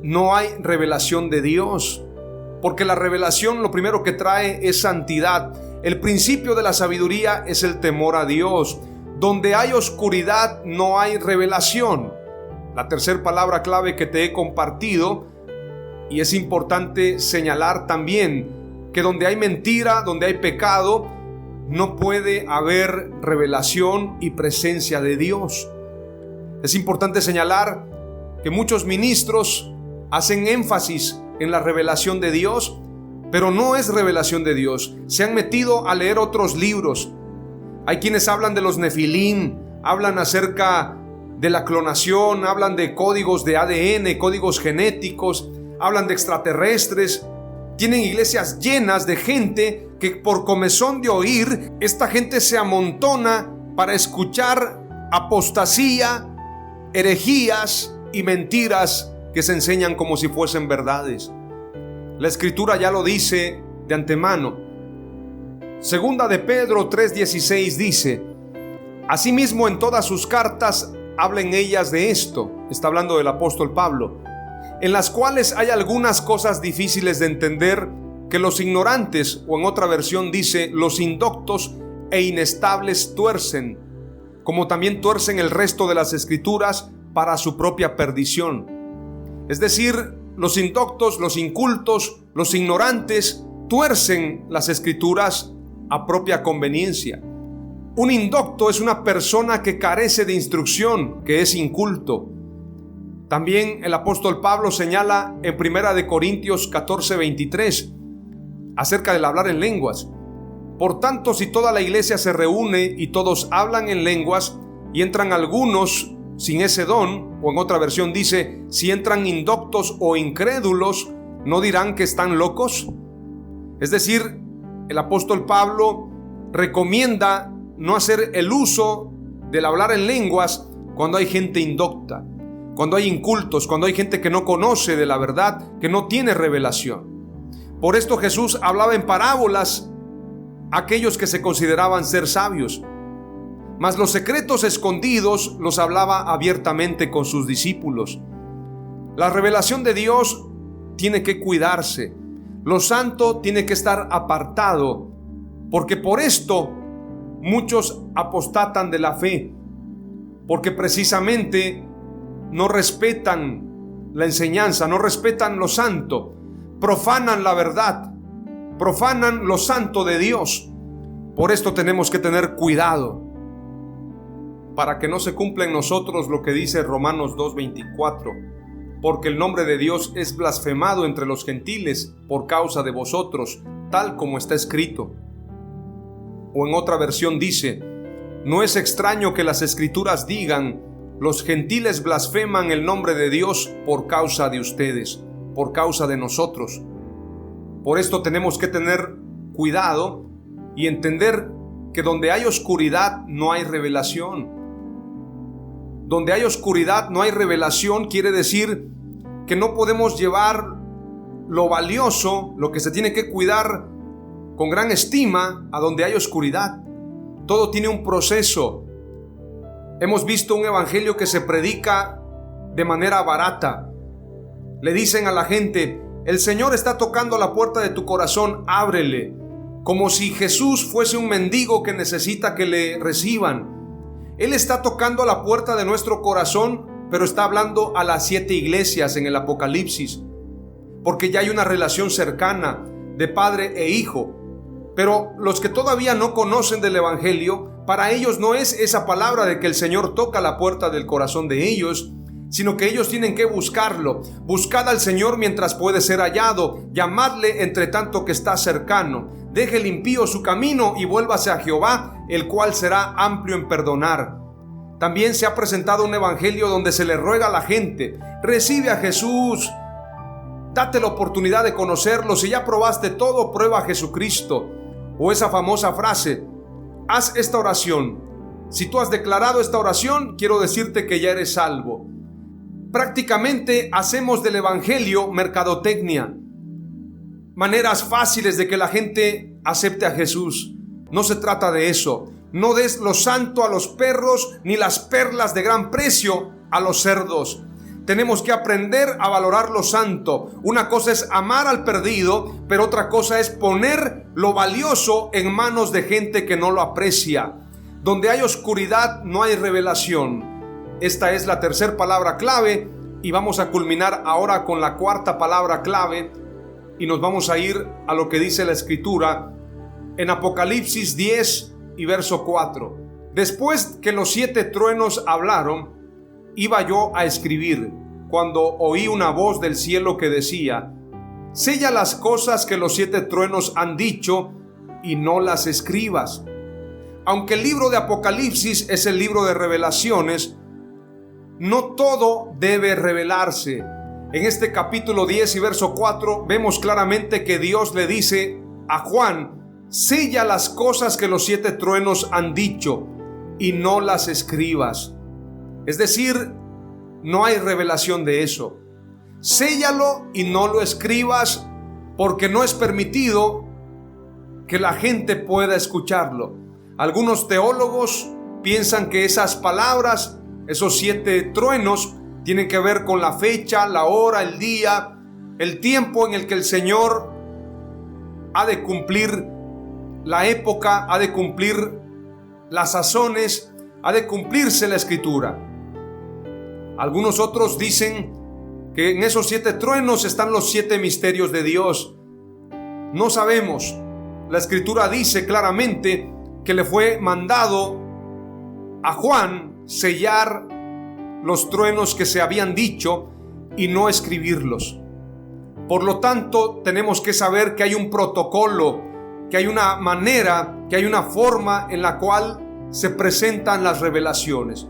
no hay revelación de Dios. Porque la revelación lo primero que trae es santidad. El principio de la sabiduría es el temor a Dios. Donde hay oscuridad no hay revelación. La tercera palabra clave que te he compartido, y es importante señalar también que donde hay mentira, donde hay pecado, no puede haber revelación y presencia de Dios. Es importante señalar que muchos ministros hacen énfasis en la revelación de Dios, pero no es revelación de Dios. Se han metido a leer otros libros. Hay quienes hablan de los Nefilim, hablan acerca de la clonación, hablan de códigos de ADN, códigos genéticos, hablan de extraterrestres. Tienen iglesias llenas de gente que por comezón de oír, esta gente se amontona para escuchar apostasía, herejías y mentiras que se enseñan como si fuesen verdades. La escritura ya lo dice de antemano. Segunda de Pedro 3:16 dice: asimismo en todas sus cartas hablen ellas de esto, está hablando del apóstol Pablo, en las cuales hay algunas cosas difíciles de entender, que los ignorantes, o en otra versión dice, los indoctos e inestables tuercen, como también tuercen el resto de las escrituras para su propia perdición. Es decir, los indoctos, los incultos, los ignorantes tuercen las escrituras a propia conveniencia. Un indocto es una persona que carece de instrucción, que es inculto. También el apóstol Pablo señala en 1 Corintios 14:23 acerca del hablar en lenguas. Por tanto, si toda la iglesia se reúne y todos hablan en lenguas y entran algunos sin ese don, o en otra versión dice, si entran indoctos o incrédulos, ¿no dirán que están locos? Es decir, el apóstol Pablo recomienda no hacer el uso del hablar en lenguas cuando hay gente indocta, cuando hay incultos, cuando hay gente que no conoce de la verdad, que no tiene revelación. Por esto Jesús hablaba en parábolas a aquellos que se consideraban ser sabios, mas los secretos escondidos los hablaba abiertamente con sus discípulos. La revelación de Dios tiene que cuidarse. Lo santo tiene que estar apartado, porque por esto muchos apostatan de la fe, porque precisamente no respetan la enseñanza, no respetan lo santo, profanan la verdad, profanan lo santo de Dios. Por esto tenemos que tener cuidado para que no se cumpla en nosotros lo que dice Romanos 2:24, porque el nombre de Dios es blasfemado entre los gentiles por causa de vosotros, tal como está escrito. O en otra versión dice, No es extraño que las Escrituras digan: los gentiles blasfeman el nombre de Dios por causa de ustedes, por causa de nosotros. Por esto tenemos que tener cuidado y entender que donde hay oscuridad no hay revelación. Donde hay oscuridad no hay revelación quiere decir que no podemos llevar lo valioso, lo que se tiene que cuidar con gran estima, a donde hay oscuridad. Todo tiene un proceso. Hemos visto un evangelio que se predica de manera barata. Le dicen a la gente: el Señor está tocando la puerta de tu corazón, ábrele. Como si Jesús fuese un mendigo que necesita que le reciban. Él está tocando la puerta de nuestro corazón, pero está hablando a las 7 iglesias en el Apocalipsis, porque ya hay una relación cercana de padre e hijo. Pero los que todavía no conocen del evangelio, para ellos no es esa palabra de que el Señor toca la puerta del corazón de ellos, sino que ellos tienen que buscarlo. Buscad al Señor mientras puede ser hallado, llamadle entre tanto que está cercano. Deje el impío su camino y vuélvase a Jehová, el cual será amplio en perdonar. También se ha presentado un evangelio donde se le ruega a la gente: recibe a Jesús, date la oportunidad de conocerlo. Si ya probaste todo, prueba a Jesucristo. O esa famosa frase: haz esta oración. Si tú has declarado esta oración, quiero decirte que ya eres salvo. Prácticamente hacemos del evangelio mercadotecnia, maneras fáciles de que la gente acepte a Jesús. No se trata de eso. No des lo santo a los perros, ni las perlas de gran precio a los cerdos. Tenemos que aprender a valorar lo santo. Una cosa es amar al perdido, pero otra cosa es poner lo valioso en manos de gente que no lo aprecia. Donde hay oscuridad no hay revelación. Esta es la tercera palabra clave, y vamos a culminar ahora con la cuarta palabra clave, y nos vamos a ir a lo que dice la Escritura en Apocalipsis 10 y verso 4. Después que los 7 truenos hablaron, iba yo a escribir, cuando oí una voz del cielo que decía: sella las cosas que los 7 truenos han dicho y no las escribas. Aunque el libro de Apocalipsis es el libro de revelaciones, no todo debe revelarse. En este capítulo 10 y verso 4 vemos claramente que Dios le dice a Juan: sella las cosas que los 7 truenos han dicho y no las escribas. Es decir, no hay revelación de eso. Séllalo y no lo escribas, porque no es permitido que la gente pueda escucharlo. Algunos teólogos piensan que esas palabras, esos 7 truenos, tienen que ver con la fecha, la hora, el día, el tiempo en el que el Señor ha de cumplir la época, ha de cumplir las sazones, ha de cumplirse la Escritura. Algunos otros dicen que en esos 7 truenos están los 7 misterios de Dios. No sabemos. La Escritura dice claramente que le fue mandado a Juan sellar los truenos que se habían dicho y no escribirlos. Por lo tanto, tenemos que saber que hay un protocolo, que hay una manera, que hay una forma en la cual se presentan las revelaciones.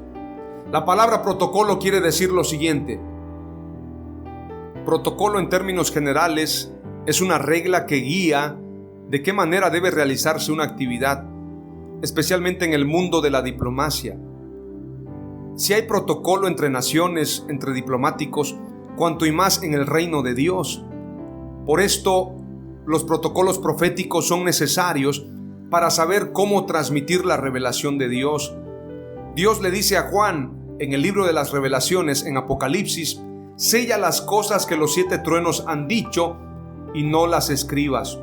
La palabra protocolo quiere decir lo siguiente. Protocolo, en términos generales, es una regla que guía de qué manera debe realizarse una actividad, especialmente en el mundo de la diplomacia. Si hay protocolo entre naciones, entre diplomáticos, cuanto y más en el reino de Dios. Por esto, los protocolos proféticos son necesarios para saber cómo transmitir la revelación de Dios. Dios le dice a Juan en el libro de las revelaciones, en Apocalipsis: sella las cosas que los 7 truenos han dicho y no las escribas.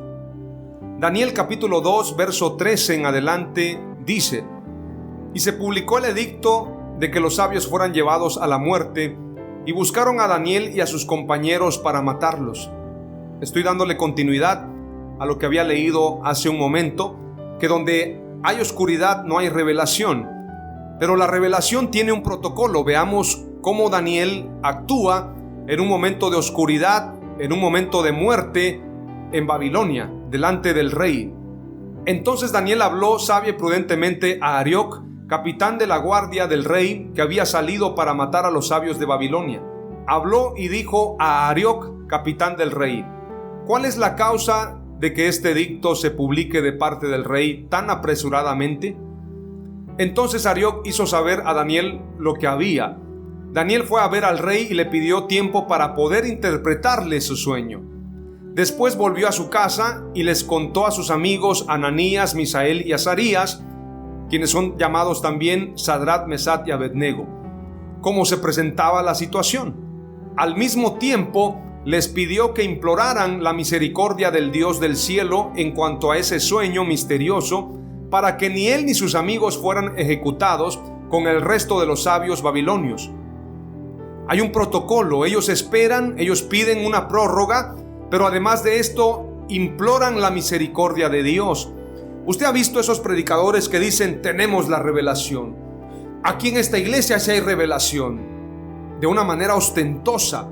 Daniel capítulo 2, verso 13 en adelante dice: y se publicó el edicto de que los sabios fueran llevados a la muerte, y buscaron a Daniel y a sus compañeros para matarlos. Estoy dándole continuidad a lo que había leído hace un momento, que donde hay oscuridad no hay revelación, pero la revelación tiene un protocolo. Veamos cómo Daniel actúa en un momento de oscuridad, en un momento de muerte en Babilonia, delante del rey. Entonces Daniel habló sabia y prudentemente a Arioc, capitán de la guardia del rey, que había salido para matar a los sabios de Babilonia. Habló y dijo a Arioc, capitán del rey: ¿cuál es la causa de que este edicto se publique de parte del rey tan apresuradamente? Entonces Arioc hizo saber a Daniel lo que había. Daniel fue a ver al rey y le pidió tiempo para poder interpretarle su sueño. Después volvió a su casa y les contó a sus amigos Ananías, Misael y Azarías, quienes son llamados también Sadrach, Mesach y Abednego, cómo se presentaba la situación. Al mismo tiempo les pidió que imploraran la misericordia del Dios del cielo en cuanto a ese sueño misterioso, para que ni él ni sus amigos fueran ejecutados con el resto de los sabios babilonios. Hay un protocolo, ellos esperan, ellos piden una prórroga, pero además de esto imploran la misericordia de Dios. Usted ha visto esos predicadores que dicen: tenemos la revelación. Aquí en esta iglesia sí hay revelación, de una manera ostentosa,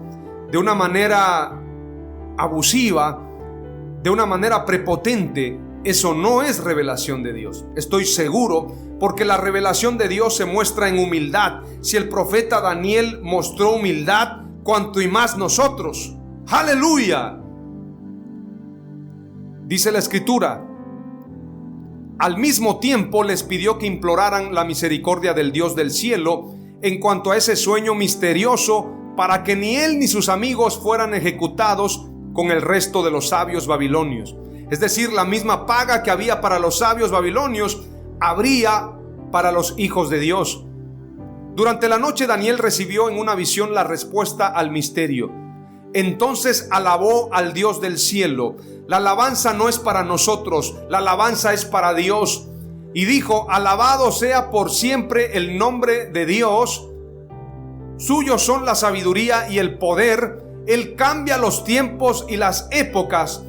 de una manera abusiva, de una manera prepotente. Eso no es revelación de Dios. Estoy seguro, porque la revelación de Dios se muestra en humildad. Si el profeta Daniel mostró humildad, cuanto y más nosotros. ¡Aleluya! Dice la Escritura: al mismo tiempo les pidió que imploraran la misericordia del Dios del cielo en cuanto a ese sueño misterioso, para que ni él ni sus amigos fueran ejecutados con el resto de los sabios babilonios. Es decir, la misma paga que había para los sabios babilonios, habría para los hijos de Dios. Durante la noche Daniel recibió en una visión la respuesta al misterio. Entonces alabó al Dios del cielo. La alabanza no es para nosotros, la alabanza es para Dios. Y dijo: alabado sea por siempre el nombre de Dios. Suyos son la sabiduría y el poder. Él cambia los tiempos y las épocas.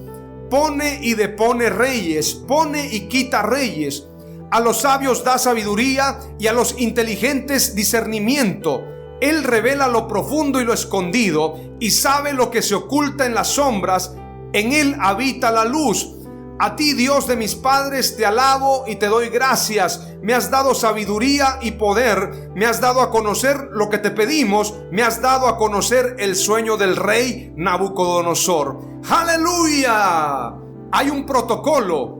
Pone y depone reyes, pone y quita reyes. A los sabios da sabiduría y a los inteligentes discernimiento. Él revela lo profundo y lo escondido, y sabe lo que se oculta en las sombras. En él habita la luz. A ti, Dios de mis padres, te alabo y te doy gracias. Me has dado sabiduría y poder. Me has dado a conocer lo que te pedimos. Me has dado a conocer el sueño del rey Nabucodonosor. ¡Aleluya! Hay un protocolo.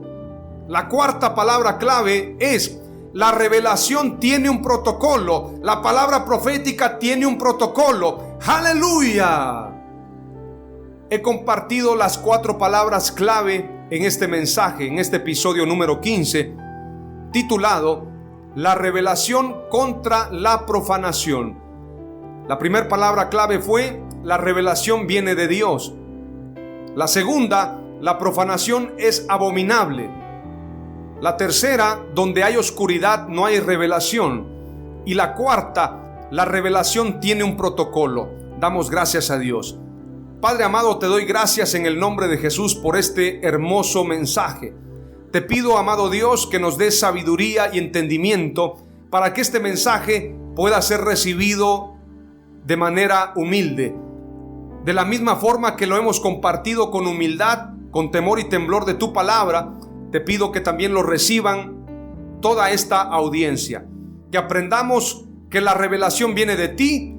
La cuarta palabra clave es: la revelación tiene un protocolo. La palabra profética tiene un protocolo. ¡Aleluya! He compartido las 4 palabras clave en este mensaje, en este episodio número 15, titulado La revelación contra la profanación. La primera palabra clave fue: la revelación viene de Dios. La segunda: la profanación es abominable. La tercera: donde hay oscuridad no hay revelación. Y la cuarta: la revelación tiene un protocolo. Damos gracias a Dios. Padre amado, te doy gracias en el nombre de Jesús por este hermoso mensaje. Te pido, amado Dios, que nos des sabiduría y entendimiento para que este mensaje pueda ser recibido de manera humilde. De la misma forma que lo hemos compartido con humildad, con temor y temblor de tu palabra, te pido que también lo reciban toda esta audiencia. Que aprendamos que la revelación viene de ti,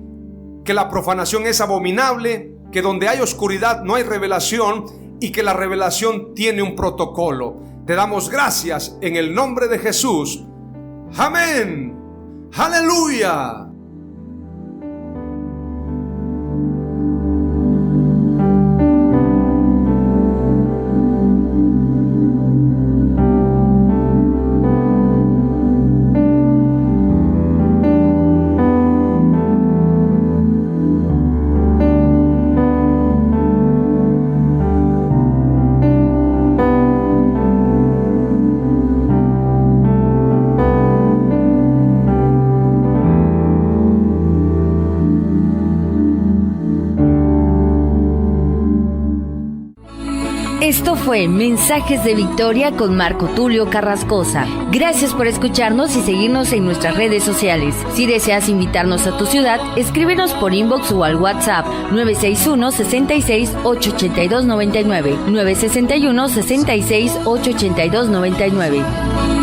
que la profanación es abominable, que donde hay oscuridad no hay revelación, y que la revelación tiene un protocolo. Te damos gracias en el nombre de Jesús. Amén. Aleluya. Esto fue Mensajes de Victoria con Marco Tulio Carrascosa. Gracias por escucharnos y seguirnos en nuestras redes sociales. Si deseas invitarnos a tu ciudad, escríbenos por inbox o al WhatsApp 961-66-882-99, 961-66-882-99.